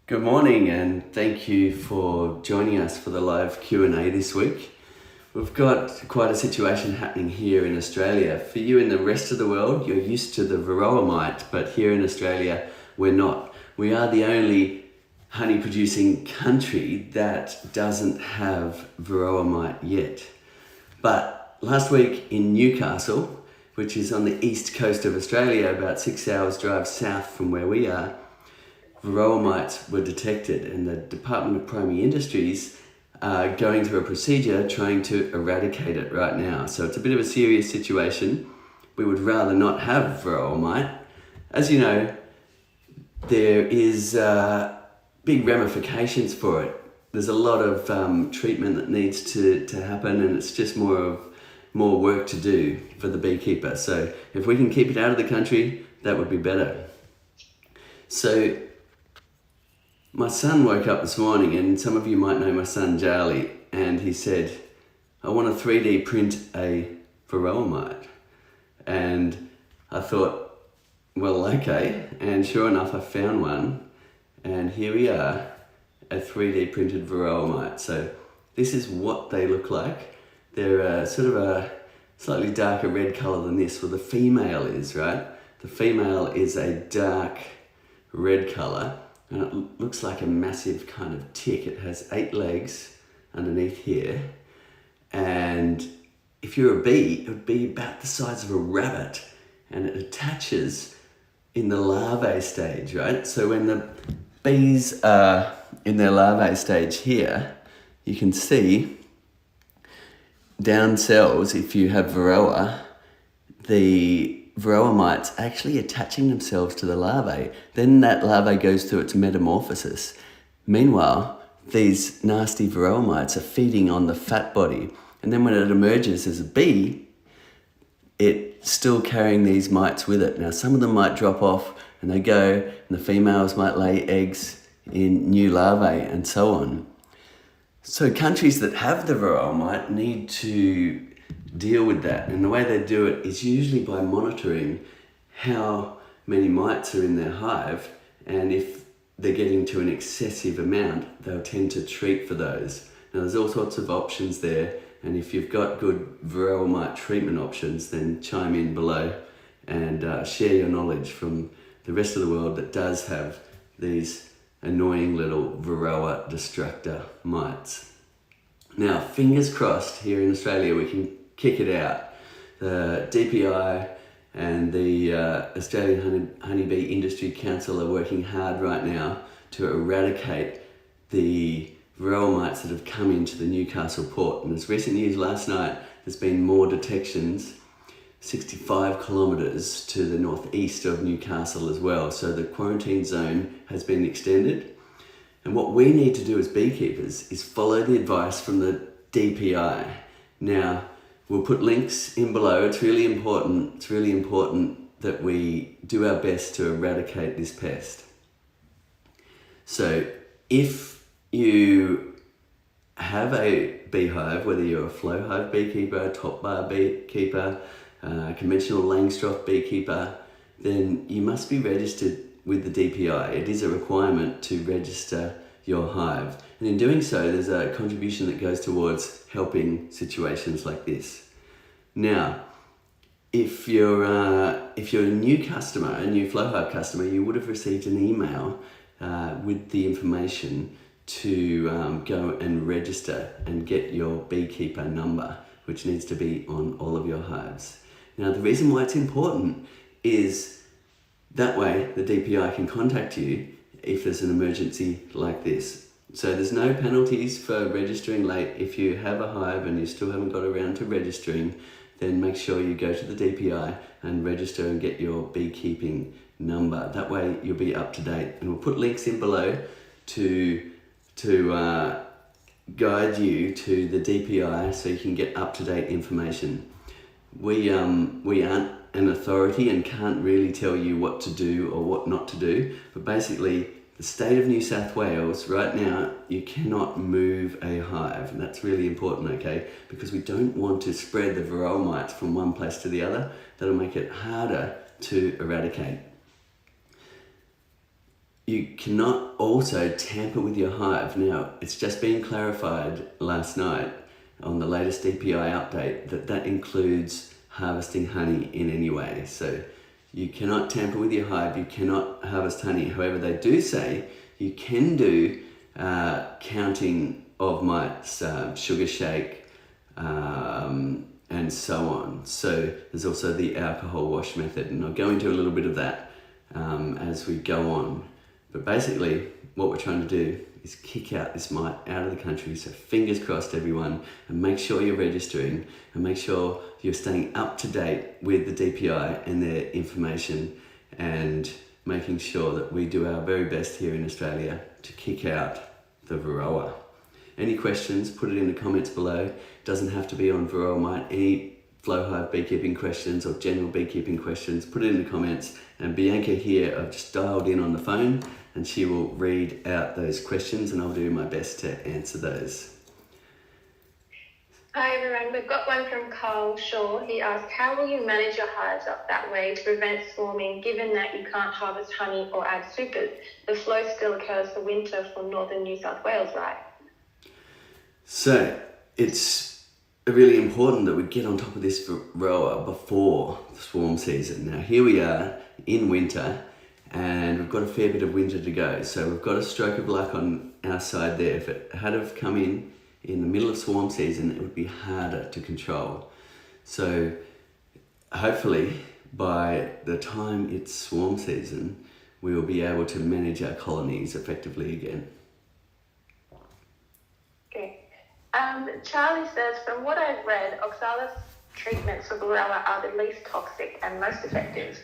Good morning and thank you for joining us for the live Q&A this week. We've got quite a situation happening here in Australia. For you in the rest of the world, you're used to the Varroa mite, but here in Australia, we're not. We are the only honey producing country that doesn't have Varroa mite yet. But last week in Newcastle, which is on the east coast of Australia, about 6 hours drive south from where we are, Varroa mites were detected, and the Department of Primary Industries are going through a procedure trying to eradicate it right now. So it's a bit of a serious situation. We would rather not have Varroa mite. As you know, there is big ramifications for it. There's a lot of treatment that needs to happen, and it's just more work to do for the beekeeper. So if we can keep it out of the country, that would be better. So my son woke up this morning, and some of you might know my son Charlie, and he said, I want to 3D print a Varroa mite. And I thought, well, okay. And sure enough, I found one, and here we are, a 3D printed Varroa mite. So this is what they look like. They're sort of a slightly darker red color than this, well, the female is, right? The female is a dark red color, and it looks like a massive kind of tick. It has 8 legs underneath here, and if you're a bee, it would be about the size of a rabbit, and it attaches in the larvae stage, right? So when the bees are in their larvae stage here, you can see down cells, if you have Varroa, the Varroa mites actually attaching themselves to the larvae. Then that larvae goes through its metamorphosis. Meanwhile, these nasty Varroa mites are feeding on the fat body. And then when it emerges as a bee, it's still carrying these mites with it. Now, some of them might drop off and they go, and the females might lay eggs in new larvae and so on. So countries that have the Varroa mite need to deal with that, and the way they do it is usually by monitoring how many mites are in their hive, and if they're getting to an excessive amount, they'll tend to treat for those. Now there's all sorts of options there, and if you've got good Varroa mite treatment options, then chime in below and share your knowledge from the rest of the world that does have these annoying little Varroa destructor mites. Now, fingers crossed, here in Australia we can kick it out. The DPI and the Australian Honeybee Industry Council are working hard right now to eradicate the Varroa mites that have come into the Newcastle port. And as recent news last night, there's been more detections 65 kilometres to the northeast of Newcastle as well. So the quarantine zone has been extended. And what we need to do as beekeepers is follow the advice from the DPI. Now, we'll put links in below. It's really important. It's really important that we do our best to eradicate this pest. So if you have a beehive, whether you're a flow hive beekeeper, a top bar beekeeper, conventional Langstroth beekeeper, then you must be registered with the DPI. It is a requirement to register your hive. And in doing so, there's a contribution that goes towards helping situations like this. Now, if you're a new customer, a new flow hive customer, you would have received an email with the information to go and register and get your beekeeper number, which needs to be on all of your hives. Now, the reason why it's important is that way the DPI can contact you if there's an emergency like this. So there's no penalties for registering late. If you have a hive and you still haven't got around to registering, then make sure you go to the DPI and register and get your beekeeping number. That way you'll be up to date. And we'll put links in below to guide you to the DPI so you can get up-to-date information. We aren't an authority and can't really tell you what to do or what not to do, but basically the state of New South Wales right now, you cannot move a hive, and that's really important, okay, because we don't want to spread the Varroa mites from one place to the other. That'll make it harder to eradicate. you cannot also tamper with your hive. Now, it's just been clarified last night on the latest DPI update that includes harvesting honey in any way. So you cannot tamper with your hive, you cannot harvest honey. However, they do say you can do counting of mites, sugar shake, and so on. So there's also the alcohol wash method, and I'll go into a little bit of that as we go on. But basically, what we're trying to do is kick out this mite out of the country. So fingers crossed, everyone, and make sure you're registering and make sure you're staying up to date with the DPI and their information, and making sure that we do our very best here in Australia to kick out the Varroa. Any questions, put it in the comments below. Doesn't have to be on Varroa mite. Any flow hive beekeeping questions or general beekeeping questions, put it in the comments. And Bianca here, I've just dialed in on the phone, and she will read out those questions, and I'll do my best to answer those. Hi everyone, we've got one from Carl Shaw. He asked, how will you manage your hives up that way to prevent swarming, given that you can't harvest honey or add supers? The flow still occurs for winter for northern New South Wales, right? So it's really important that we get on top of this Varroa before the swarm season. Now here we are in winter, and we've got a fair bit of winter to go. So we've got a stroke of luck on our side there. If it had have come in the middle of swarm season, it would be harder to control. So hopefully by the time it's swarm season, we will be able to manage our colonies effectively again. Okay. Charlie says, from what I've read, oxalic treatments for Varroa are the least toxic and most effective.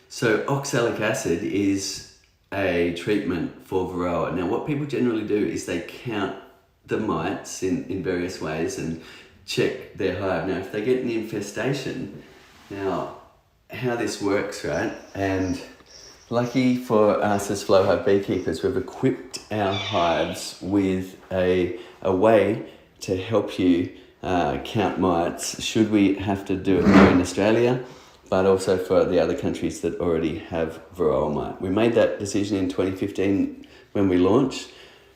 So oxalic acid is a treatment for Varroa. Now what people generally do is they count the mites in various ways and check their hive. Now if they get an infestation, now how this works, right? And lucky for us as flow hive beekeepers, we've equipped our hives with a way to help you count mites should we have to do it here in Australia, but also for the other countries that already have Varroa mite. We made that decision in 2015 when we launched,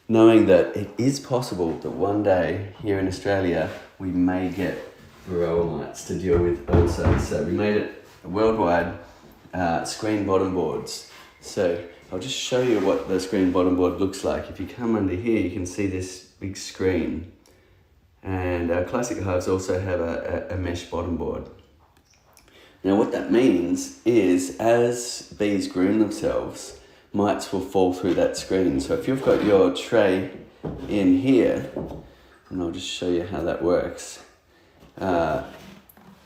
knowing that it is possible that one day here in Australia we may get Varroa mites to deal with also. So we made it worldwide screen bottom boards. So I'll just show you what the screen bottom board looks like. If you come under here, you can see this big screen. And our classic hives also have a mesh bottom board. Now what that means is as bees groom themselves, mites will fall through that screen. So if you've got your tray in here, and I'll just show you how that works.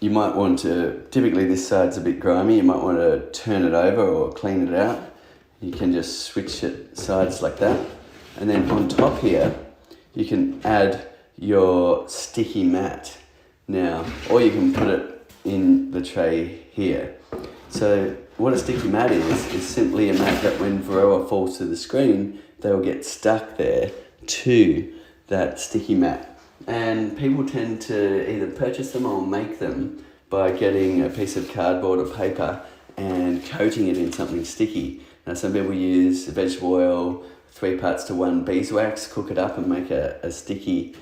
You might want to, typically this side's a bit grimy, you might want to turn it over or clean it out. You can just switch it sides like that. And then on top here, you can add your sticky mat. Now, or you can put it in the tray here. So what a sticky mat is simply a mat that when Varroa falls to the screen, they'll get stuck there to that sticky mat. And people tend to either purchase them or make them by getting a piece of cardboard or paper and coating it in something sticky. Now some people use vegetable oil, 3 parts to 1 beeswax, cook it up and make a sticky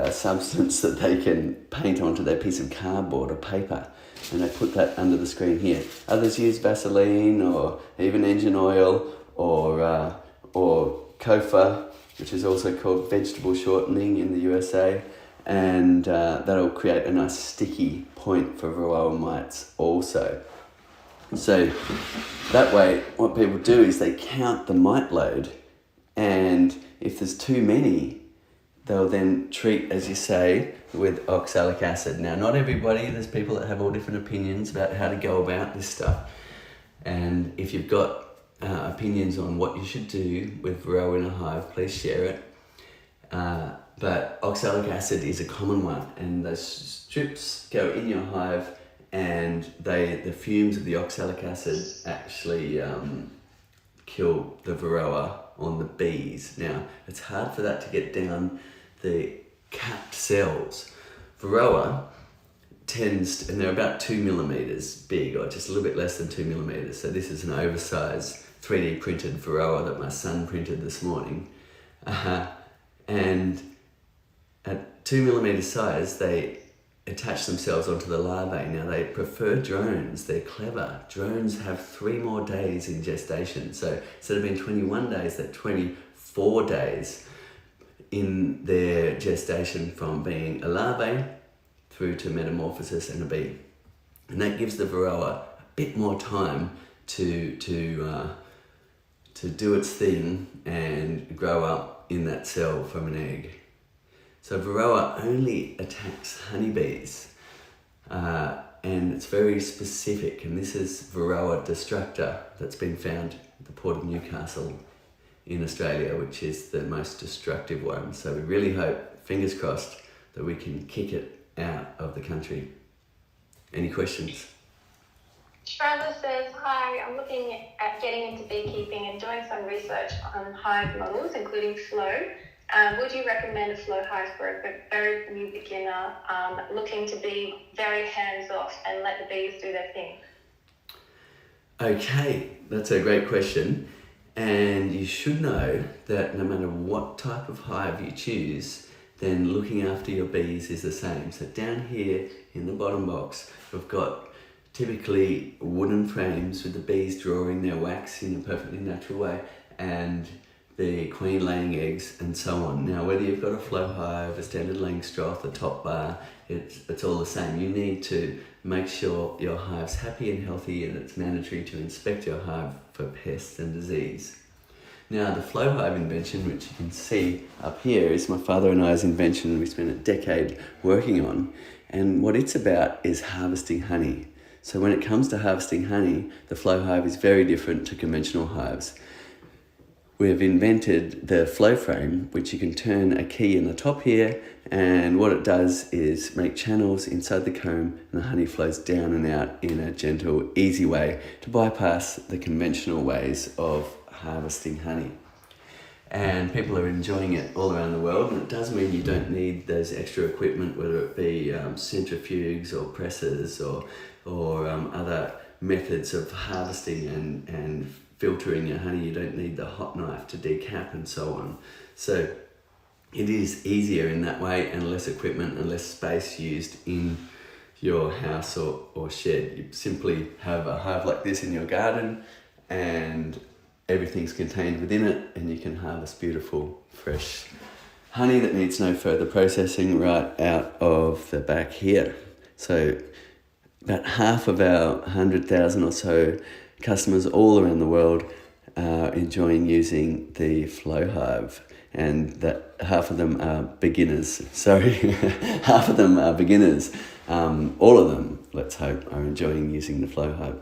substance that they can paint onto their piece of cardboard or paper, and they put that under the screen here. Others use Vaseline or even engine oil or Kofa, which is also called vegetable shortening in the USA, and that'll create a nice sticky point for Varroa mites also. So that way what people do is they count the mite load, and if there's too many, they'll then treat, as you say, with oxalic acid. Now, not everybody, there's people that have all different opinions about how to go about this stuff. And if you've got opinions on what you should do with Varroa in a hive, please share it. But oxalic acid is a common one, and those strips go in your hive, and the fumes of the oxalic acid actually kill the Varroa on the bees. Now, it's hard for that to get down the capped cells. Varroa and they're about 2 millimeters big, or just a little bit less than 2 millimeters. So this is an oversized 3D printed Varroa that my son printed this morning. And at 2 millimeter size, they attach themselves onto the larvae. Now they prefer drones, they're clever. Drones have 3 more days in gestation. So instead of being 21 days, they're 24 days in their gestation from being a larvae through to metamorphosis and a bee. And that gives the Varroa a bit more time to do its thing and grow up in that cell from an egg. So Varroa only attacks honeybees, and it's very specific, and this is Varroa destructor that's been found at the Port of Newcastle in Australia, which is the most destructive one. So we really hope, fingers crossed, that we can kick it out of the country. Any questions? Travis says, hi, I'm looking at getting into beekeeping and doing some research on hive models, including flow. Would you recommend a flow hive for a very new beginner looking to be very hands-off and let the bees do their thing? Okay, that's a great question. And you should know that no matter what type of hive you choose, then looking after your bees is the same. So down here in the bottom box, we've got typically wooden frames with the bees drawing their wax in a perfectly natural way, and the queen laying eggs and so on. Now, whether you've got a flow hive, a standard Langstroth, a top bar, it's all the same. You need to make sure your hive's happy and healthy, and it's mandatory to inspect your hive for pests and disease. Now, the flow hive invention, which you can see up here, is my father and I's invention we spent a decade working on. And what it's about is harvesting honey. So when it comes to harvesting honey, the flow hive is very different to conventional hives. We've invented the flow frame, which you can turn a key in the top here, and what it does is make channels inside the comb, and the honey flows down and out in a gentle, easy way to bypass the conventional ways of harvesting honey. And people are enjoying it all around the world, and it does mean you don't need those extra equipment, whether it be centrifuges or presses or other methods of harvesting and filtering your honey. You don't need the hot knife to decap and so on. So it is easier in that way, and less equipment and less space used in your house or shed. You simply have a hive like this in your garden, and everything's contained within it, and you can harvest beautiful, fresh honey that needs no further processing right out of the back here. So about half of our 100,000 or so customers all around the world are enjoying using the flow hive, and that half of them are beginners. Half of them are beginners. All of them, let's hope, are enjoying using the flow hive.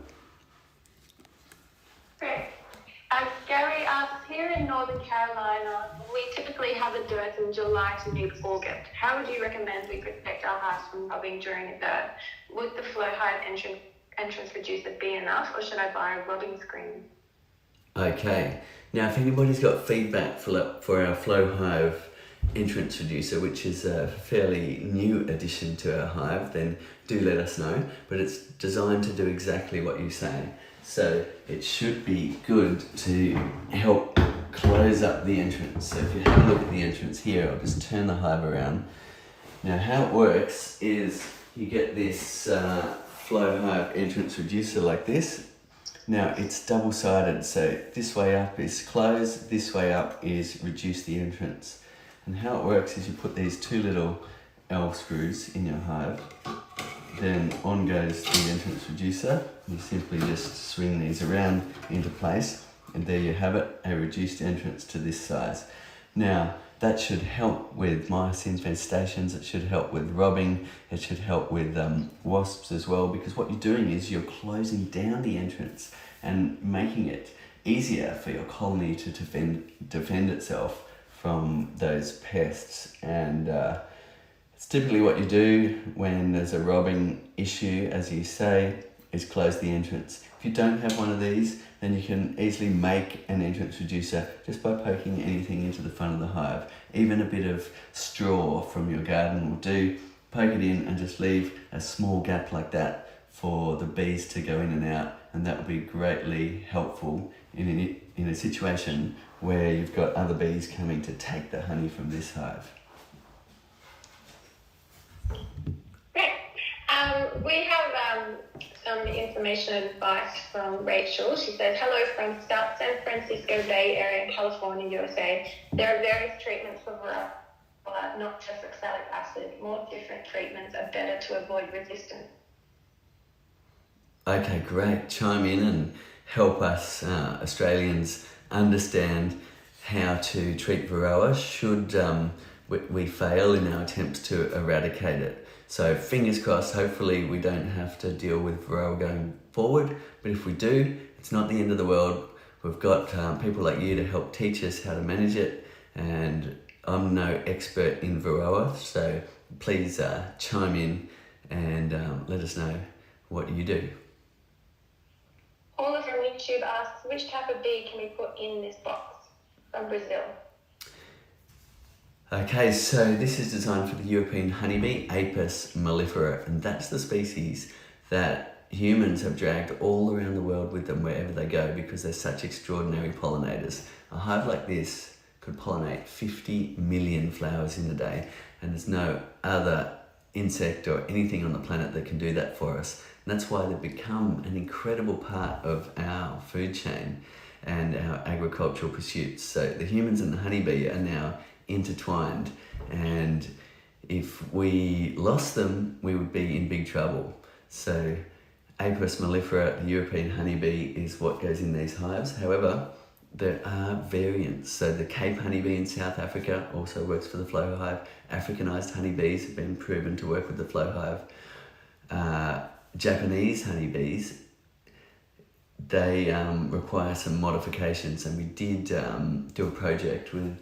Great. Gary asks, here in Northern Carolina, we typically have a dearth in July to mid-August. How would you recommend we protect our hives from rubbing during a dearth? Would the flow hive entrance reducer be enough, or should I buy a rubbing screen? Okay, now if anybody's got feedback for our flow hive entrance reducer, which is a fairly new addition to our hive, then do let us know. But it's designed to do exactly what you say. So it should be good to help close up the entrance. So if you have a look at the entrance here, I'll just turn the hive around. Now how it works is you get this flow hive entrance reducer like this. Now it's double-sided, so this way up is close, this way up is reduce the entrance. And how it works is you put these two little L screws in your hive, then on goes the entrance reducer. You simply just swing these around into place, and there you have it, a reduced entrance to this size. Now that should help with mice infestations, it should help with robbing, it should help with wasps as well, because what you're doing is you're closing down the entrance and making it easier for your colony to defend itself from those pests. And it's typically what you do when there's a robbing issue, as you say, is close the entrance. If you don't have one of these, then you can easily make an entrance reducer just by poking anything into the front of the hive. Even a bit of straw from your garden will do. poke it in and just leave a small gap like that for the bees to go in and out, and that will be greatly helpful in a situation where you've got other bees coming to take the honey from this hive. Great. We have some information and advice from Rachel. She says, hello from South San Francisco Bay Area in California, USA. There are various treatments for Varroa, not just oxalic acid. More different treatments are better to avoid resistance. Okay, great. Chime in and help us Australians understand how to treat Varroa should we fail in our attempts to eradicate it. So fingers crossed, hopefully we don't have to deal with Varroa going forward, but if we do, it's not the end of the world. We've got people like you to help teach us how to manage it, and I'm no expert in Varroa, so please chime in and let us know what you do. Paula from YouTube asks, which type of bee can we put in this box? From Brazil. Okay, so this is designed for the European honeybee, Apis mellifera, and that's the species that humans have dragged all around the world with them wherever they go because they're such extraordinary pollinators. A hive like this could pollinate 50 million flowers in a day, and there's no other insect or anything on the planet that can do that for us. And that's why they've become an incredible part of our food chain and our agricultural pursuits. So the humans and the honeybee are now intertwined, and if we lost them, we would be in big trouble. So Apis mellifera, the European honeybee, is what goes in these hives. However, there are variants. So the Cape honeybee in South Africa also works for the flow hive. Africanized honeybees have been proven to work with the flow hive. Japanese honeybees, they require some modifications, and we did do a project with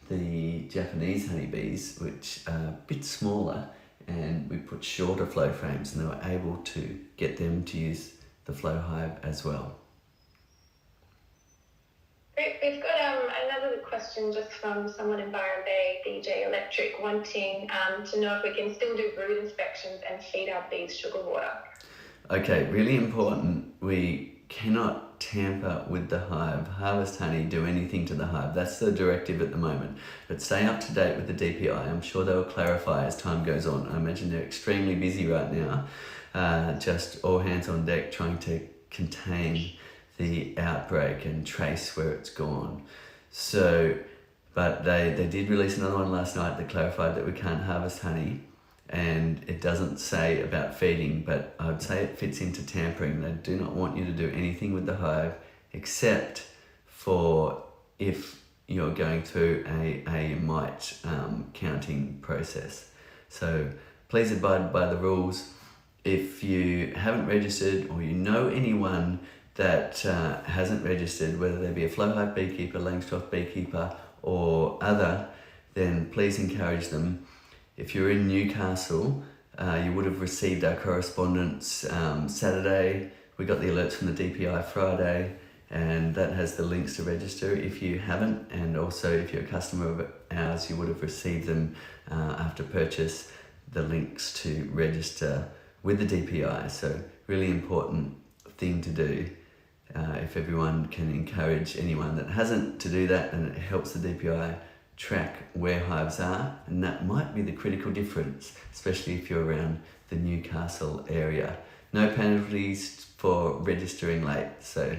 the Japanese honeybees, which are a bit smaller, and we put shorter flow frames, and they were able to get them to use the flow hive as well. We've got another question just from someone in Byron Bay, DJ Electric, wanting to know if we can still do brood inspections and feed our bees sugar water. Okay, really important. We cannot tamper with the hive, harvest honey, do anything to the hive. That's the directive at the moment. But stay up to date with the DPI. I'm sure they'll clarify as time goes on. I imagine they're extremely busy right now, just all hands on deck trying to contain the outbreak and trace where it's gone. So, but they did release another one last night that clarified that we can't harvest honey, and it doesn't say about feeding, but I'd say it fits into tampering. They do not want you to do anything with the hive except for if you're going through a mite counting process. So please abide by the rules. If you haven't registered, or you know anyone that hasn't registered, whether they be a flow hive beekeeper, Langstroth beekeeper or other, then please encourage them. If you're in Newcastle, you would have received our correspondence Saturday. We got the alerts from the DPI Friday, and that has the links to register if you haven't. And also if you're a customer of ours, you would have received them after purchase, the links to register with the DPI. So really important thing to do. If everyone can encourage anyone that hasn't to do that, then it helps the DPI track where hives are, and that might be the critical difference, especially if you're around the Newcastle area. No penalties for registering late, so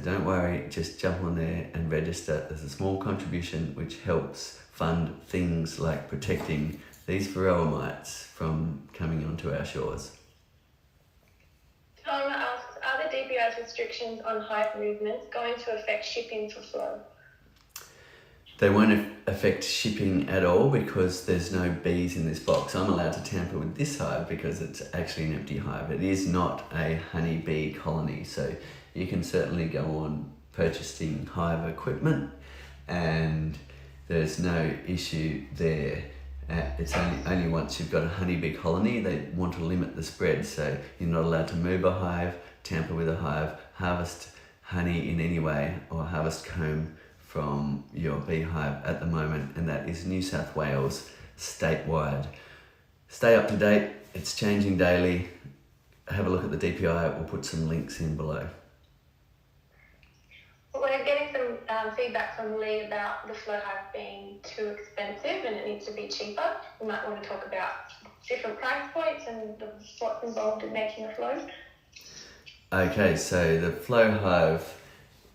don't worry, just jump on there and register. There's a small contribution which helps fund things like protecting these Varroa mites from coming onto our shores. Tom asks, are the DPI's restrictions on hive movements going to affect shipping for flow? They won't affect shipping at all because there's no bees in this box. I'm allowed to tamper with this hive because it's actually an empty hive. It is not a honeybee colony, so you can certainly go on purchasing hive equipment and there's no issue there. It's only once you've got a honeybee colony, they want to limit the spread, so you're not allowed to move a hive, tamper with a hive, harvest honey in any way, or harvest comb from your beehive at the moment, and that is New South Wales statewide. stay up to date. It's changing daily. Have a look at the DPI. We'll put some links in below. We're getting some feedback from Lee about the flow hive being too expensive and it needs to be cheaper. We might want to talk about different price points and what's involved in making a flow. Okay, so the flow hive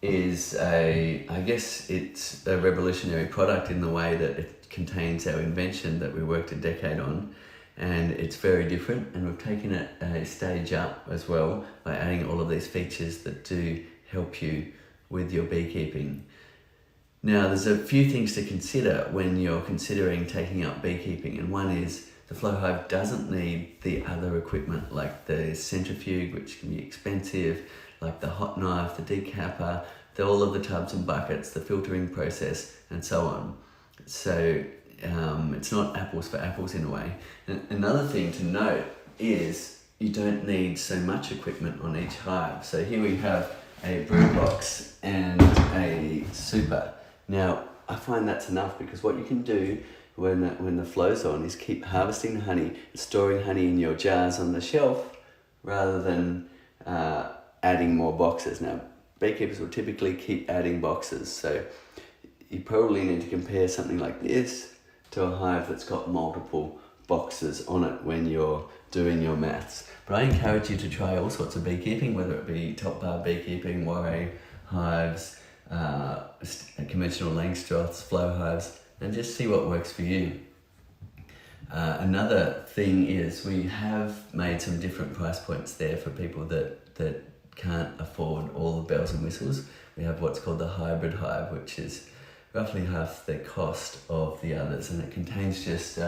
is it's a revolutionary product in the way that it contains our invention that we worked a decade on, and it's very different, and we've taken it a stage up as well by adding all of these features that do help you with your beekeeping. Now, there's a few things to consider when you're considering taking up beekeeping, and one is the flow hive doesn't need the other equipment like the centrifuge, which can be expensive, like the hot knife, the decapper, all of the tubs and buckets, the filtering process, and so on. So it's not apples for apples in a way. And another thing to note is you don't need so much equipment on each hive. So here we have a brood box and a super. Now, I find that's enough because what you can do when the flow's on is keep harvesting the honey, storing honey in your jars on the shelf rather than adding more boxes. Now, beekeepers will typically keep adding boxes, so you probably need to compare something like this to a hive that's got multiple boxes on it when you're doing your maths. But I encourage you to try all sorts of beekeeping, whether it be top bar beekeeping, moire hives, conventional Langstroths, flow hives, and just see what works for you. Another thing is we have made some different price points there for people that can't afford all the bells and whistles. We have what's called the hybrid hive, which is roughly half the cost of the others, and it contains just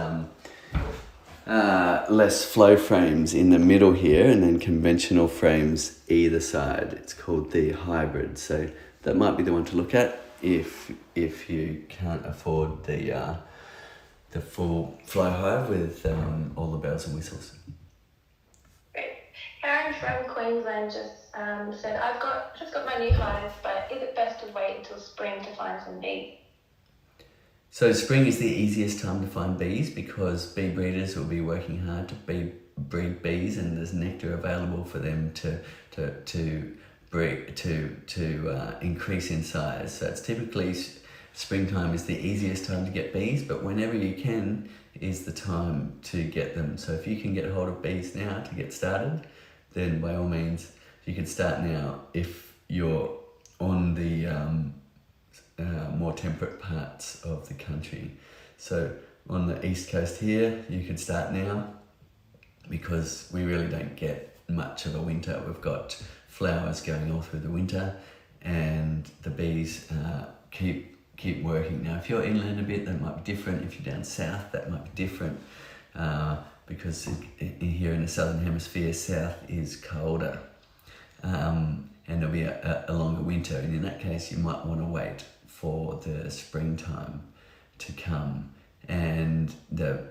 less flow frames in the middle here and then conventional frames either side. It's called the hybrid, so that might be the one to look at if you can't afford the full flow hive with all the bells and whistles. Great. Karen from Queensland just said, I've just got my new hive, but is it best to wait until spring to find some bees? So spring is the easiest time to find bees because bee breeders will be working hard to breed bees, and there's nectar available for them to breed to increase in size. So it's typically springtime is the easiest time to get bees, but whenever you can is the time to get them. So if you can get hold of bees now to get started, then by all means you can start now if you're on the more temperate parts of the country. So on the east coast here, you could start now because we really don't get much of a winter. We've got flowers going all through the winter, and the bees keep working. Now, if you're inland a bit, that might be different. If you're down south, that might be different because here in the southern hemisphere, south is colder, and there'll be a longer winter. And in that case, you might want to wait for the springtime to come, and the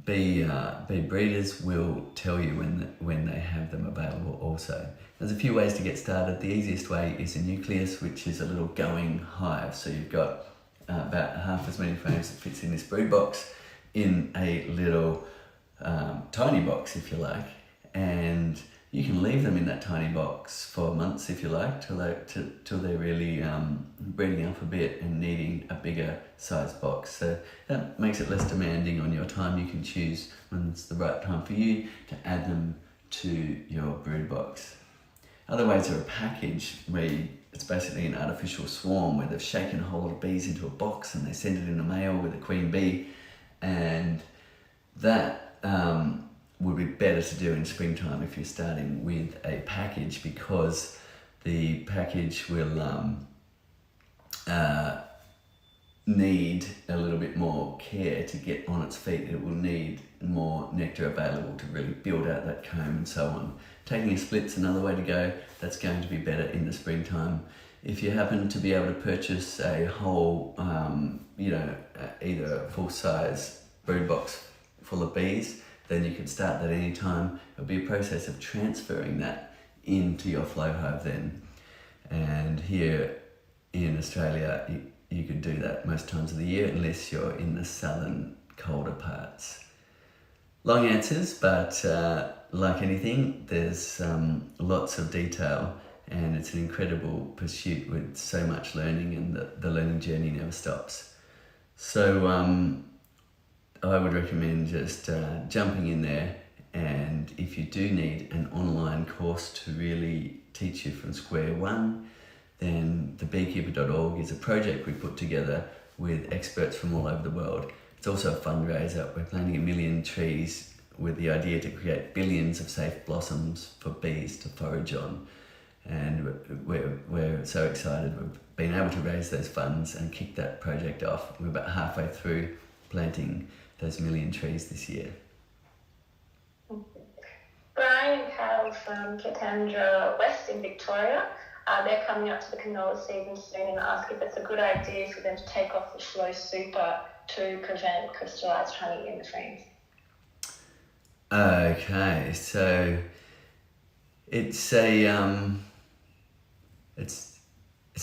bee breeders will tell you when they have them available also. There's a few ways to get started. The easiest way is a nucleus, which is a little going hive. So you've got about half as many frames that fits in this brood box in a little tiny box, if you like, and you can leave them in that tiny box for months if you like, till they're really breeding up a bit and needing a bigger size box. So that makes it less demanding on your time. You can choose when it's the right time for you to add them to your brood box. Other ways are a package where it's basically an artificial swarm where they've shaken a whole lot of bees into a box and they send it in the mail with a queen bee, and that would be better to do in springtime if you're starting with a package, because the package will need a little bit more care to get on its feet. It will need more nectar available to really build out that comb and so on. Taking a split's another way to go. That's going to be better in the springtime. If you happen to be able to purchase a whole, either a full-size brood box full of bees, then you can start that anytime. It'll be a process of transferring that into your flow hive then. And here in Australia, you could do that most times of the year unless you're in the southern colder parts. Long answers, but like anything, there's lots of detail, and it's an incredible pursuit with so much learning, and the learning journey never stops. So I would recommend just jumping in there, and if you do need an online course to really teach you from square one, then the beekeeper.org is a project we put together with experts from all over the world. It's also a fundraiser. We're planting 1 million trees with the idea to create billions of safe blossoms for bees to forage on. And we're so excited. We've been able to raise those funds and kick that project off. We're about halfway through planting those 1 million trees this year. Brian and Carol from Katandra West in Victoria, they're coming up to the canola season soon and ask if it's a good idea for them to take off the flow super to prevent crystallised honey in the frames. Okay, so it's a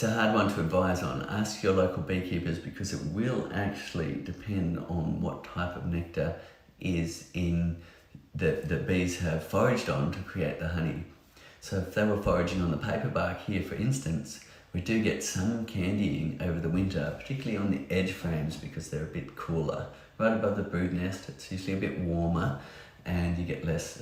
hard one to advise on. Ask your local beekeepers, because it will actually depend on what type of nectar is in the bees have foraged on to create the honey. So if they were foraging on the paper bark here, for instance, we do get some candying over the winter, particularly on the edge frames because they're a bit cooler. Right above the brood nest, it's usually a bit warmer and you get less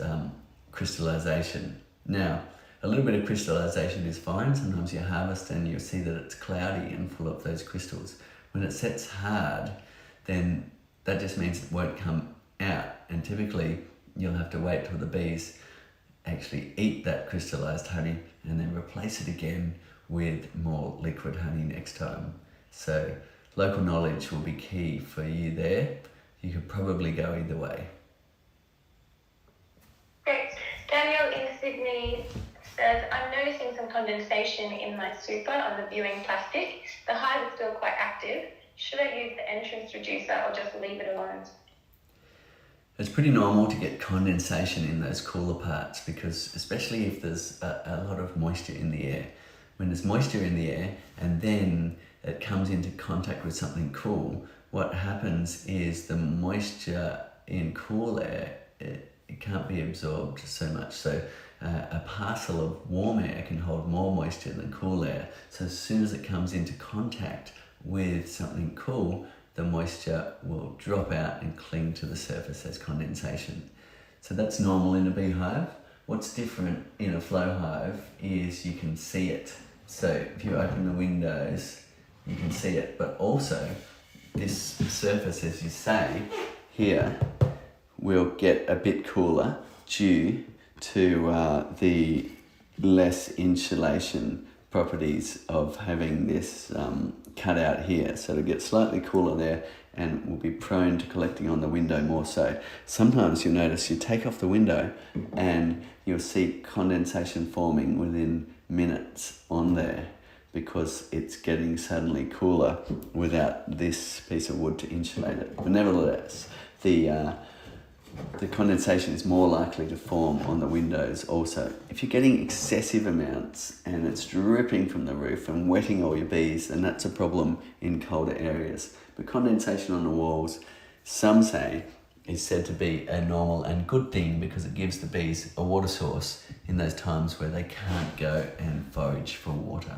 crystallization. Now, a little bit of crystallization is fine. Sometimes you harvest and you see that it's cloudy and full of those crystals. When it sets hard, then that just means it won't come out, and typically you'll have to wait till the bees actually eat that crystallized honey and then replace it again with more liquid honey next time. So local knowledge will be key for you there. You could probably go either way. Great. Daniel in Sydney says, I'm noticing some condensation in my super on the viewing plastic. The hive is still quite active. Should I use the entrance reducer or just leave it alone? It's pretty normal to get condensation in those cooler parts, because especially if there's a lot of moisture in the air. When there's moisture in the air and then it comes into contact with something cool, what happens is the moisture in cool air, it can't be absorbed so much. So a parcel of warm air can hold more moisture than cool air. So as soon as it comes into contact with something cool, the moisture will drop out and cling to the surface as condensation. So that's normal in a beehive. What's different in a flow hive is you can see it. So if you open the windows, you can see it, but also this surface, as you say, here will get a bit cooler due to the less insulation properties of having this cut out here. So it'll get slightly cooler there and will be prone to collecting on the window more so. Sometimes you'll notice you take off the window and you'll see condensation forming within minutes on there because it's getting suddenly cooler without this piece of wood to insulate it. But nevertheless, the condensation is more likely to form on the windows also. If you're getting excessive amounts and it's dripping from the roof and wetting all your bees, then that's a problem in colder areas. But condensation on the walls, some say, is said to be a normal and good thing because it gives the bees a water source in those times where they can't go and forage for water.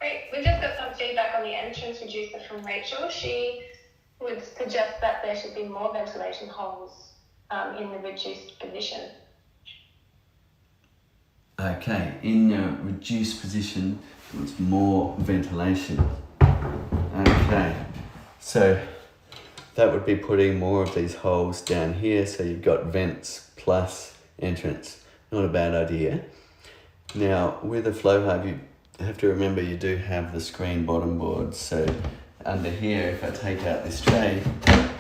Great. We've just got some feedback on the entrance reducer from Rachel. She would suggest that there should be more ventilation holes in the reduced position. Okay, in a reduced position, it's more ventilation. Okay, so that would be putting more of these holes down here, so you've got vents plus entrance. Not a bad idea. Now, with a flow hive, you have to remember you do have the screen bottom boards, so under here, if I take out this tray,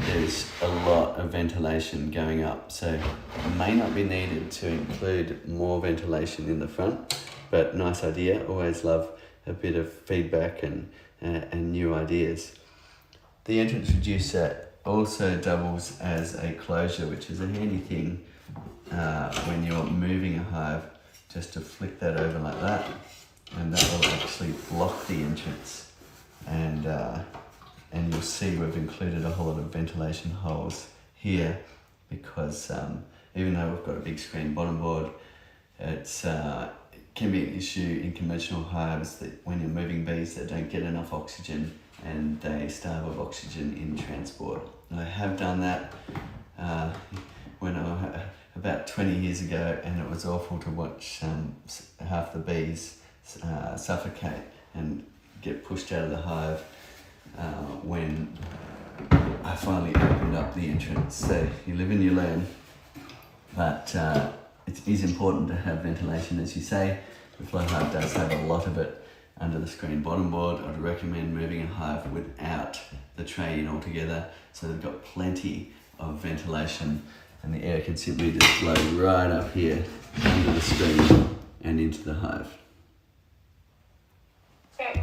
there's a lot of ventilation going up. So it may not be needed to include more ventilation in the front, but nice idea. Always love a bit of feedback and new ideas. The entrance reducer also doubles as a closure, which is a handy thing when you're moving a hive, just to flick that over like that, and that will actually block the entrance and and you'll see we've included a whole lot of ventilation holes here because even though we've got a big screen bottom board, it can be an issue in conventional hives that when you're moving bees, they don't get enough oxygen and they starve of oxygen in transport. And I have done that when about 20 years ago, and it was awful to watch half the bees suffocate and get pushed out of the hive when I finally opened up the entrance. So you live and you learn, but it is important to have ventilation, as you say. The flow hive does have a lot of it under the screen bottom board. I'd recommend moving a hive without the tray in altogether, so they've got plenty of ventilation and the air can simply just flow right up here under the screen and into the hive. Okay.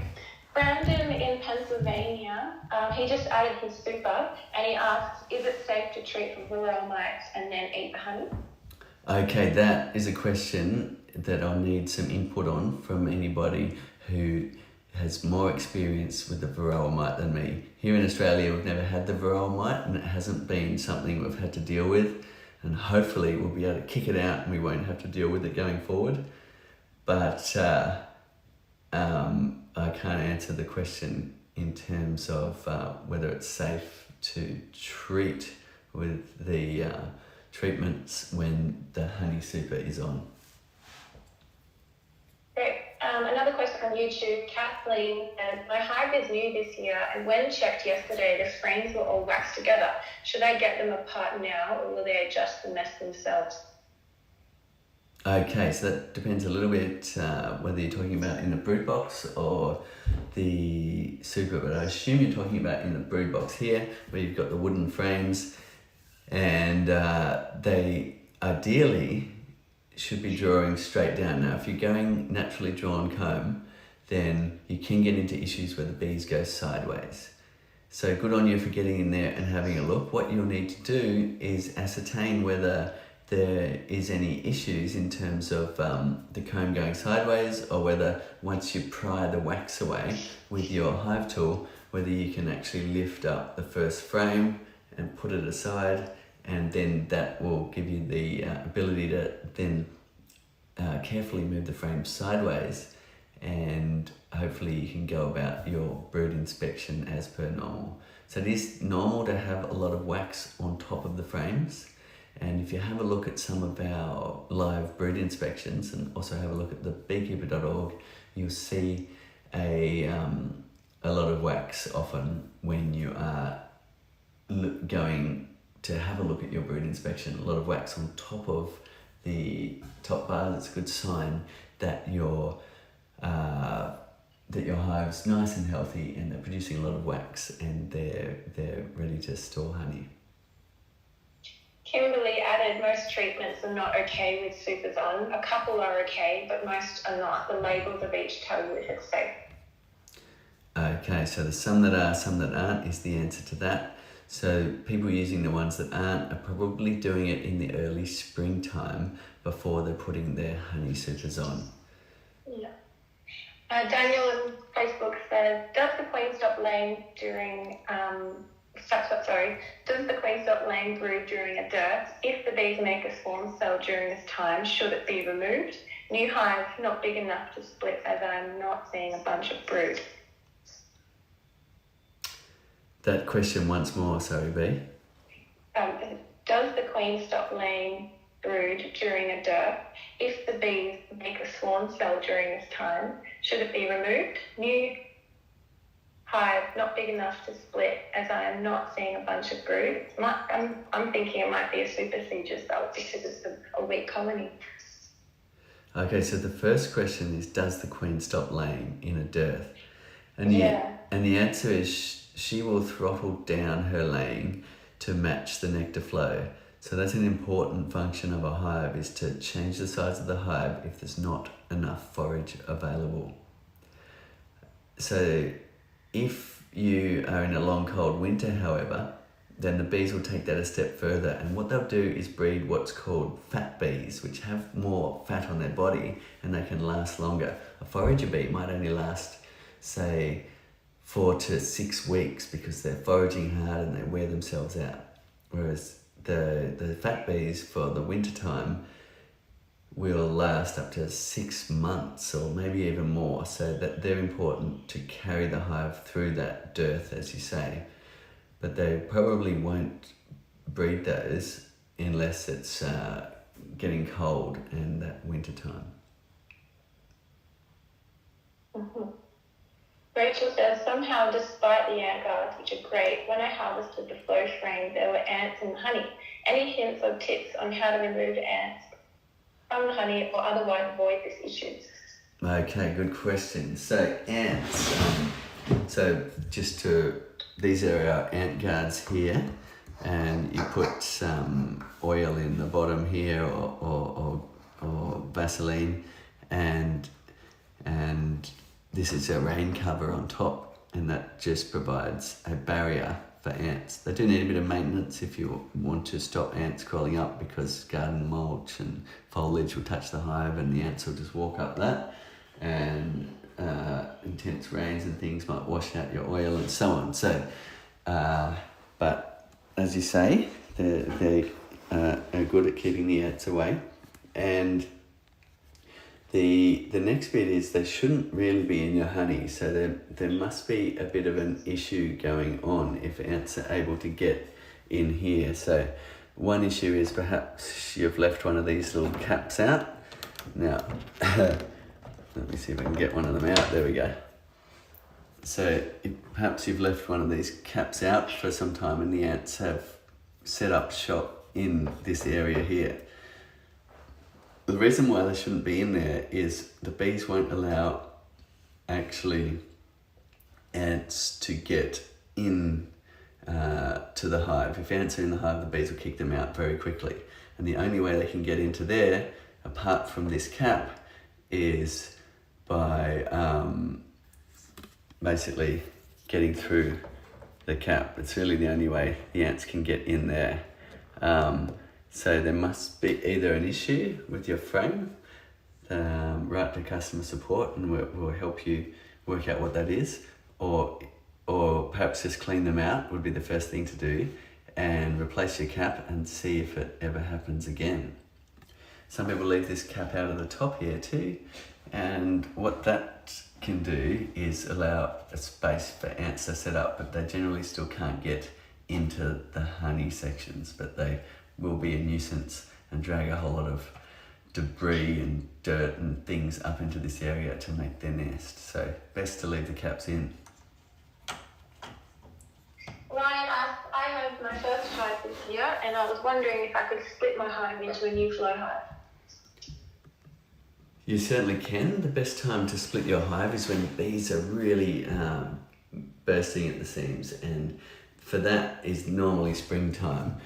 Brandon in Pennsylvania, he just added his super and he asks, is it safe to treat for Varroa mites and then eat the honey? Okay, that is a question that I'll need some input on from anybody who has more experience with the Varroa mite than me. Here in Australia, we've never had the Varroa mite and it hasn't been something we've had to deal with, and hopefully we'll be able to kick it out and we won't have to deal with it going forward. But I can't answer the question in terms of whether it's safe to treat with the treatments when the honey super is on. Great. Another question from YouTube. Kathleen said, my hive is new this year and when checked yesterday, the frames were all waxed together. Should I get them apart now or will they adjust the mess themselves? Okay, so that depends a little bit whether you're talking about in the brood box or the super, but I assume you're talking about in the brood box here where you've got the wooden frames, and they ideally should be drawing straight down. Now if you're going naturally drawn comb, then you can get into issues where the bees go sideways. So good on you for getting in there and having a look. What you'll need to do is ascertain whether there is any issues in terms of the comb going sideways, or whether once you pry the wax away with your hive tool, whether you can actually lift up the first frame and put it aside, and then that will give you the ability to then carefully move the frame sideways, and hopefully you can go about your brood inspection as per normal. So it is normal to have a lot of wax on top of the frames. And if you have a look at some of our live brood inspections and also have a look at the beekeeper.org, you'll see a lot of wax often when you are going to have a look at your brood inspection. A lot of wax on top of the top bar. That's a good sign that your hive's nice and healthy and they're producing a lot of wax and they're ready to store honey. Kimberly added, most treatments are not okay with supers on. A couple are okay, but most are not. The labels of each tell you if it's safe. Okay, so there's some that are, some that aren't is the answer to that. So people using the ones that aren't are probably doing it in the early springtime before they're putting their honey supers on. Yeah. Daniel on Facebook says, does the queen stop laying during does the queen stop laying brood during a dearth? If the bees make a swarm cell during this time, should it be removed? New hive, not big enough to split as I'm not seeing a bunch of brood. That question once more, sorry, B. Does the queen stop laying brood during a dearth? If the bees make a swarm cell during this time, should it be removed? New hive, not big enough to split as I am not seeing a bunch of brood. I'm thinking it might be a supersedure cell because it's a weak colony. Okay, so the first question is, does the queen stop laying in a dearth? And the answer is she will throttle down her laying to match the nectar flow. So that's an important function of a hive, is to change the size of the hive if there's not enough forage available. So if you are in a long cold winter, however, then the bees will take that a step further, and what they'll do is breed what's called fat bees, which have more fat on their body and they can last longer. A forager bee might only last, say, 4 to 6 weeks because they're foraging hard and they wear themselves out. Whereas the fat bees for the winter time will last up to 6 months or maybe even more, so that they're important to carry the hive through that dearth, as you say. But they probably won't breed those unless it's getting cold and that winter time. Mm-hmm. Rachel says, somehow, despite the ant guards, which are great, when I harvested the flow frame, there were ants in the honey. Any hints or tips on how to remove ants from the honey or otherwise avoid this issue? Okay, good question. So ants, these are our ant guards here, and you put some oil in the bottom here or Vaseline, and this is a rain cover on top, and that just provides a barrier for ants. They do need a bit of maintenance if you want to stop ants crawling up, because garden mulch and foliage will touch the hive and the ants will just walk up that, and intense rains and things might wash out your oil and so on. So, but as you say, they are good at keeping the ants away. And the next bit is they shouldn't really be in your honey, so there must be a bit of an issue going on if ants are able to get in here. So one issue is perhaps you've left one of these little caps out. Now, let me see if I can get one of them out. There we go. So perhaps you've left one of these caps out for some time and the ants have set up shop in this area here. The reason why they shouldn't be in there is the bees won't allow actually ants to get in to the hive. If ants are in the hive, the bees will kick them out very quickly. And the only way they can get into there, apart from this cap, is by basically getting through the cap. It's really the only way the ants can get in there. So there must be either an issue with your frame, write to customer support and we'll help you work out what that is, or perhaps just clean them out would be the first thing to do, and replace your cap and see if it ever happens again. Some people leave this cap out of the top here too, and what that can do is allow a space for ants to set up, but they generally still can't get into the honey sections, but they will be a nuisance and drag a whole lot of debris and dirt and things up into this area to make their nest. So best to leave the caps in. Ryan asked, I have my first hive this year and I was wondering if I could split my hive into a new flow hive. You certainly can. The best time to split your hive is when the bees are really bursting at the seams, and for that is normally springtime.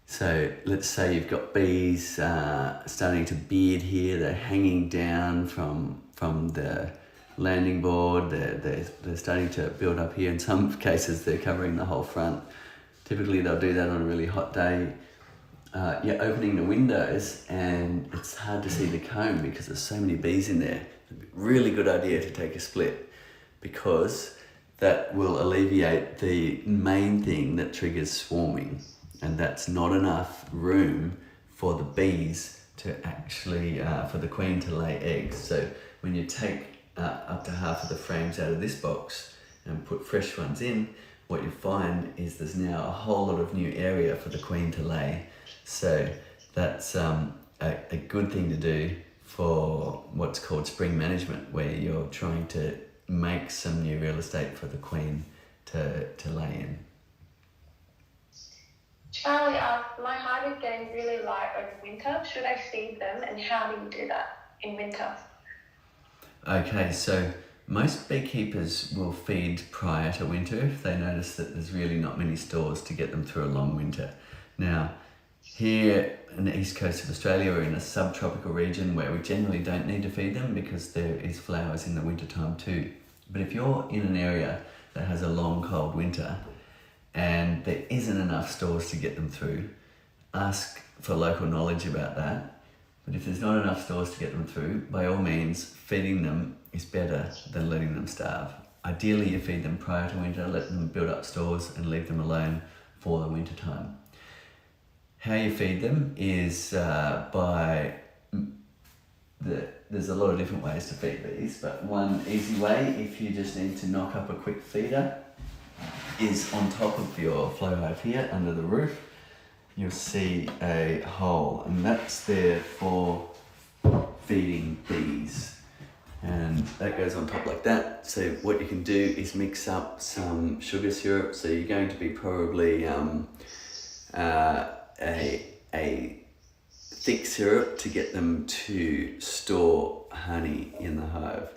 So let's say you've got bees starting to beard here, they're hanging down from the landing board, they're starting to build up here. In some cases they're covering the whole front. Typically they'll do that on a really hot day. You're opening the windows and it's hard to see the comb because there's so many bees in there. Really good idea to take a split, because that will alleviate the main thing that triggers swarming. And that's not enough room for the bees to actually, for the queen to lay eggs. So when you take up to half of the frames out of this box and put fresh ones in, what you find is there's now a whole lot of new area for the queen to lay. So that's a good thing to do for what's called spring management, where you're trying to make some new real estate for the queen to lay in. Charlie asked, my hive is getting really light over winter. Should I feed them, and how do you do that in winter? Okay, so most beekeepers will feed prior to winter if they notice that there's really not many stores to get them through a long winter. Now, here in the east coast of Australia, we're in a subtropical region where we generally don't need to feed them because there is flowers in the winter time too. But if you're in an area that has a long cold winter and there isn't enough stores to get them through, ask for local knowledge about that. But if there's not enough stores to get them through, by all means, feeding them is better than letting them starve. ideally you feed them prior to winter, let them build up stores and leave them alone for the winter time. How you feed them is there's a lot of different ways to feed bees, but one easy way, if you just need to knock up a quick feeder, is on top of your flow hive here under the roof. You'll see a hole, and that's there for feeding bees, and that goes on top like that. So what you can do is mix up some sugar syrup. So you're going to be probably a thick syrup to get them to store honey in the hive,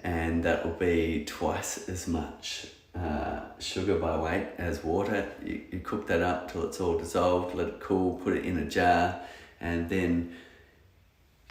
and that will be twice as much sugar by weight as water. You cook that up till it's all dissolved, let it cool, put it in a jar, and then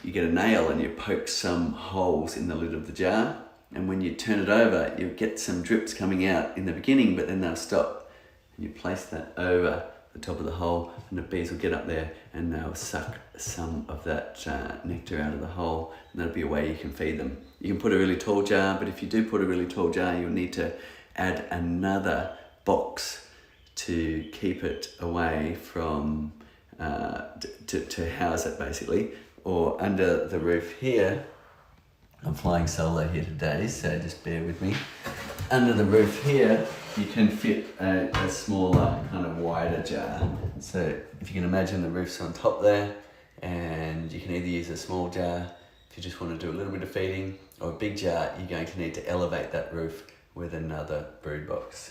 you get a nail and you poke some holes in the lid of the jar, and when you turn it over you get some drips coming out in the beginning, but then they'll stop, and you place that over the top of the hole, and the bees will get up there and they'll suck some of that nectar out of the hole, and that'll be a way you can feed them. You can put a really tall jar, but if you do put a really tall jar, you'll need to add another box to keep it away from, to house it basically. Or under the roof here, I'm flying solo here today, so just bear with me. Under the roof here, you can fit a smaller, kind of wider jar. So if you can imagine, the roof's on top there, and you can either use a small jar if you just want to do a little bit of feeding, or a big jar. You're going to need to elevate that roof with another brood box.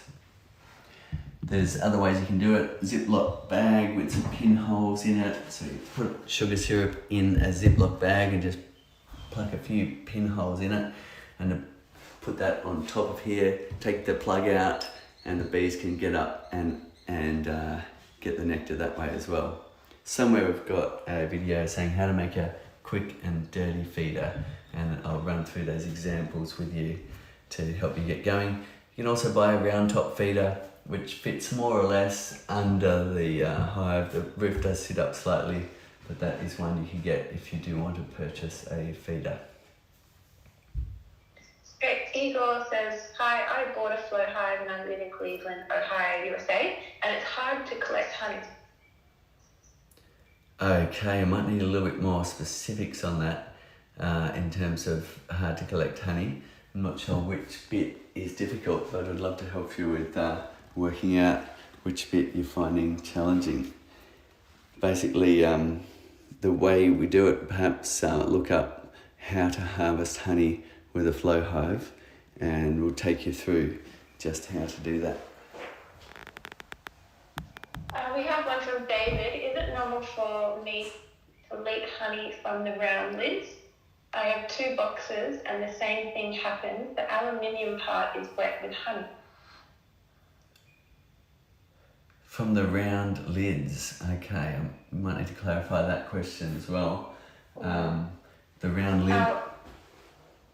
There's other ways you can do it. Ziploc bag with some pinholes in it. So you put sugar syrup in a Ziploc bag and just pluck a few pinholes in it, and put that on top of here, take the plug out, and the bees can get up and get the nectar that way as well. Somewhere we've got a video saying how to make a quick and dirty feeder, and I'll run through those examples with you to help you get going. You can also buy a round top feeder which fits more or less under the hive. The roof does sit up slightly, but that is one you can get if you do want to purchase a feeder. Great. Igor says, hi, I bought a flow hive and I live in Cleveland, Ohio, USA, and it's hard to collect honey. Okay, I might need a little bit more specifics on that in terms of hard to collect honey. I'm not sure which bit is difficult, but I'd love to help you with working out which bit you're finding challenging. Basically, the way we do it, perhaps look up how to harvest honey with a flow hive, and we'll take you through just how to do that. We have one from David. Is it normal for me to leak honey from the round lids? I have 2 boxes and the same thing happens. The aluminium part is wet with honey. From the round lids, okay, I might need to clarify that question as well. The round lid.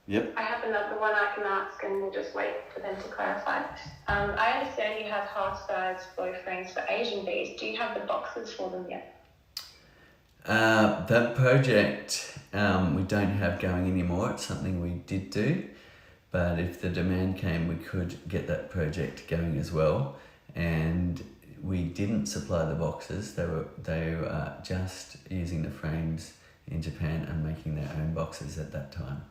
Yep. I have another one I can ask, and we'll just wait for them to clarify. I understand you have half-size flow frames for Asian bees. Do you have the boxes for them yet? That project we don't have going anymore. It's something we did do, but if the demand came, we could get that project going as well. And we didn't supply the boxes. They were just using the frames in Japan and making their own boxes at that time.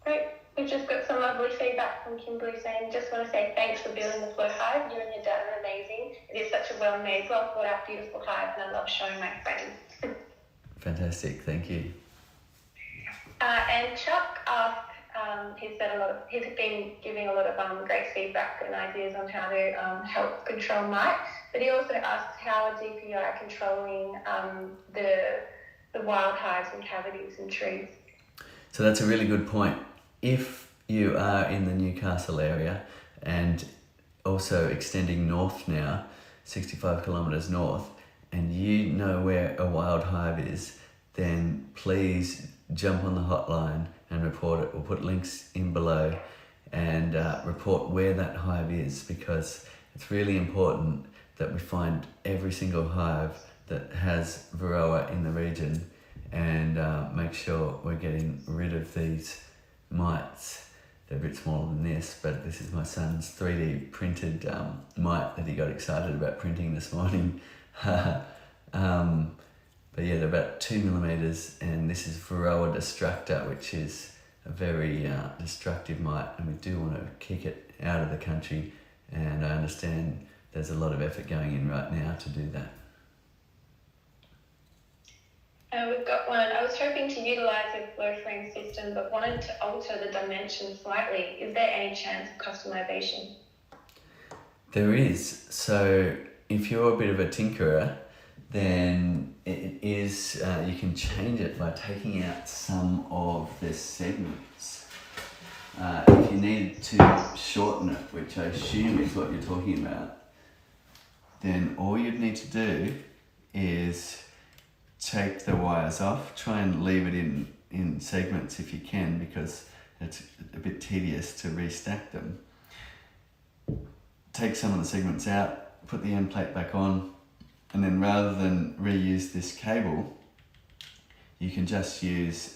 Great. We've just got some lovely feedback from Kimberly saying, just want to say thanks for building the flow hive. You and your dad are amazing. It is such a well-made, well-thought-out, beautiful hive, and I love showing my friends. Fantastic, thank you. And Chuck asked, he's been giving a lot of great feedback and ideas on how to help control mite, but he also asked how are DPI controlling the wild hives and cavities and trees. So that's a really good point. If you are in the Newcastle area and also extending north now, 65 kilometres north, and you know where a wild hive is, then please jump on the hotline and report it. We'll put links in below and report where that hive is, because it's really important that we find every single hive that has Varroa in the region and make sure we're getting rid of these mites. They're a bit smaller than this, but this is my son's 3D printed mite that he got excited about printing this morning. But yeah, they're about 2 millimeters, and this is Varroa destructor, which is a very destructive mite, and we do want to kick it out of the country, and I understand there's a lot of effort going in right now to do that. We've got one. I was hoping to utilise a flow frame system but wanted to alter the dimensions slightly. Is there any chance of customisation? There is. So if you're a bit of a tinkerer, then it is, you can change it by taking out some of the segments. If you need to shorten it, which I assume is what you're talking about, then all you'd need to do is take the wires off. Try and leave it in segments if you can, because it's a bit tedious to restack them. Take some of the segments out, put the end plate back on, and then rather than reuse this cable, you can just use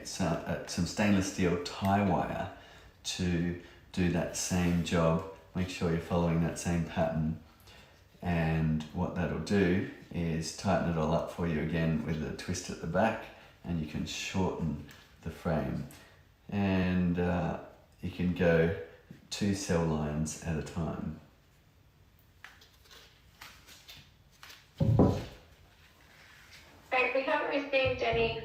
some stainless steel tie wire to do that same job. Make sure you're following that same pattern, and what that'll do is tighten it all up for you again with a twist at the back, and you can shorten the frame, and you can go 2 cell lines at a time. Great. We haven't received any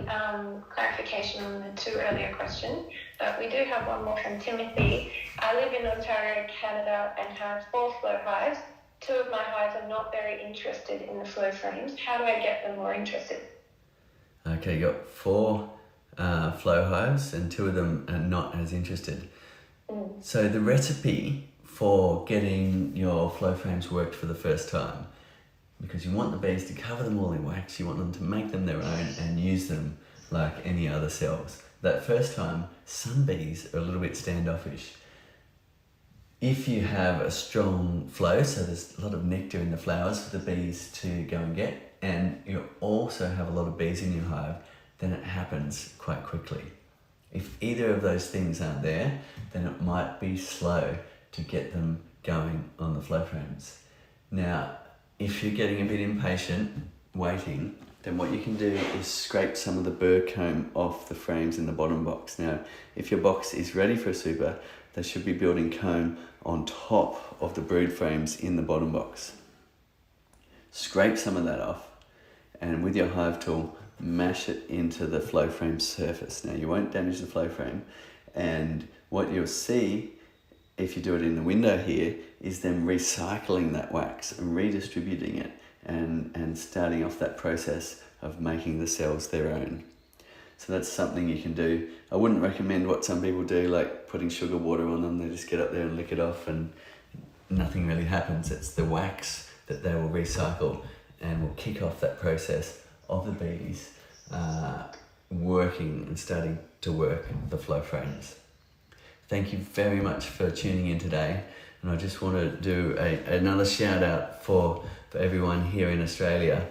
clarification on the 2 earlier questions, but we do have one more from Timothy. I live in Ontario, Canada, and have 4 flow hives. 2 of my hives are not very interested in the flow frames. How do I get them more interested? Okay, you got 4 flow hives, and 2 of them are not as interested. So the recipe for getting your flow frames worked for the first time, because you want the bees to cover them all in wax, you want them to make them their own and use them like any other cells. That first time, some bees are a little bit standoffish. If you have a strong flow, so there's a lot of nectar in the flowers for the bees to go and get, and you also have a lot of bees in your hive, then it happens quite quickly. If either of those things aren't there, then it might be slow to get them going on the flow frames. Now, if you're getting a bit impatient waiting, then what you can do is scrape some of the burr comb off the frames in the bottom box. Now, if your box is ready for a super, they should be building comb on top of the brood frames in the bottom box. Scrape some of that off, and with your hive tool, mash it into the flow frame surface. Now, you won't damage the flow frame, and what you'll see if you do it in the window here is them recycling that wax and redistributing it and starting off that process of making the cells their own. So that's something you can do. I wouldn't recommend what some people do, like putting sugar water on them. They just get up there and lick it off and nothing really happens. It's the wax that they will recycle and will kick off that process of the bees working and starting to work the flow frames. Thank you very much for tuning in today, and I just want to do another shout out for everyone here in Australia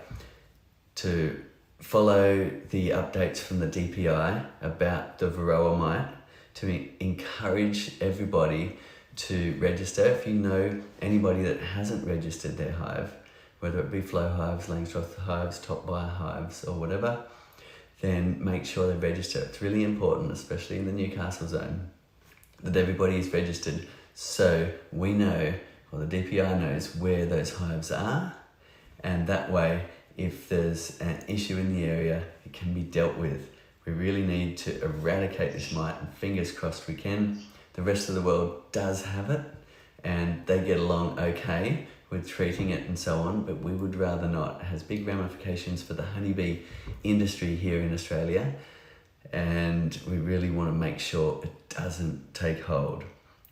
to follow the updates from the DPI about the Varroa mite, to encourage everybody to register. If you know anybody that hasn't registered their hive, whether it be flow hives, Langstroth hives, top buyer hives or whatever, then make sure they register. It's really important, especially in the Newcastle zone, that everybody is registered, so we know, or the DPI knows, where those hives are, and that way if there's an issue in the area, it can be dealt with. We really need to eradicate this mite, and fingers crossed we can. The rest of the world does have it and they get along okay with treating it and so on, but we would rather not. It has big ramifications for the honeybee industry here in Australia, and we really want to make sure it doesn't take hold.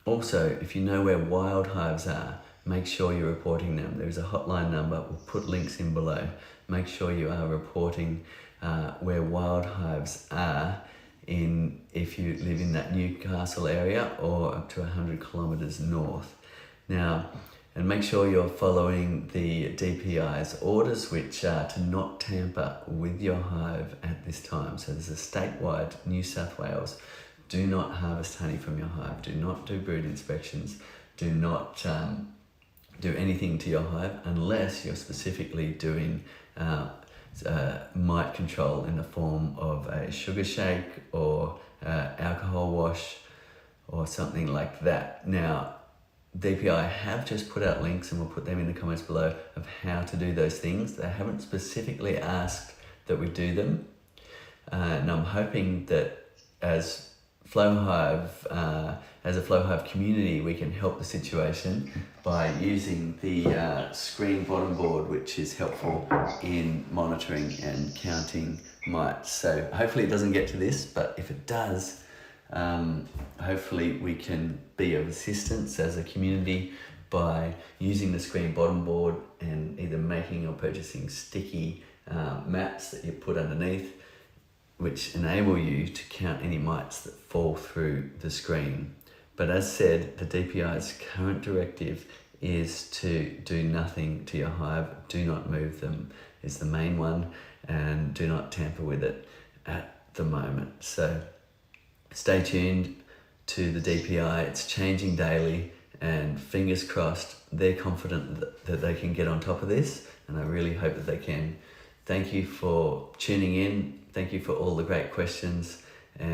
Also, if you know where wild hives are, make sure you're reporting them. There's a hotline number, we'll put links in below. Make sure you are reporting where wild hives are if you live in that Newcastle area or up to 100 kilometres north. Now, and make sure you're following the DPI's orders, which are to not tamper with your hive at this time. So there's a statewide New South Wales, do not harvest honey from your hive, do not do brood inspections, do not do anything to your hive unless you're specifically doing mite control in the form of a sugar shake or alcohol wash or something like that. Now, DPI have just put out links, and we'll put them in the comments below, of how to do those things. They haven't specifically asked that we do them, and I'm hoping that as a flow hive community, we can help the situation by using the screen bottom board, which is helpful in monitoring and counting mites. So hopefully it doesn't get to this, but if it does, hopefully we can be of assistance as a community by using the screen bottom board and either making or purchasing sticky mats that you put underneath, which enable you to count any mites that fall through the screen. But as said, the DPI's current directive is to do nothing to your hive. Do not move them is the main one, and do not tamper with it at the moment. So stay tuned to the DPI. It's changing daily, and fingers crossed they're confident that they can get on top of this, and I really hope that they can. Thank you for tuning in. Thank you for all the great questions.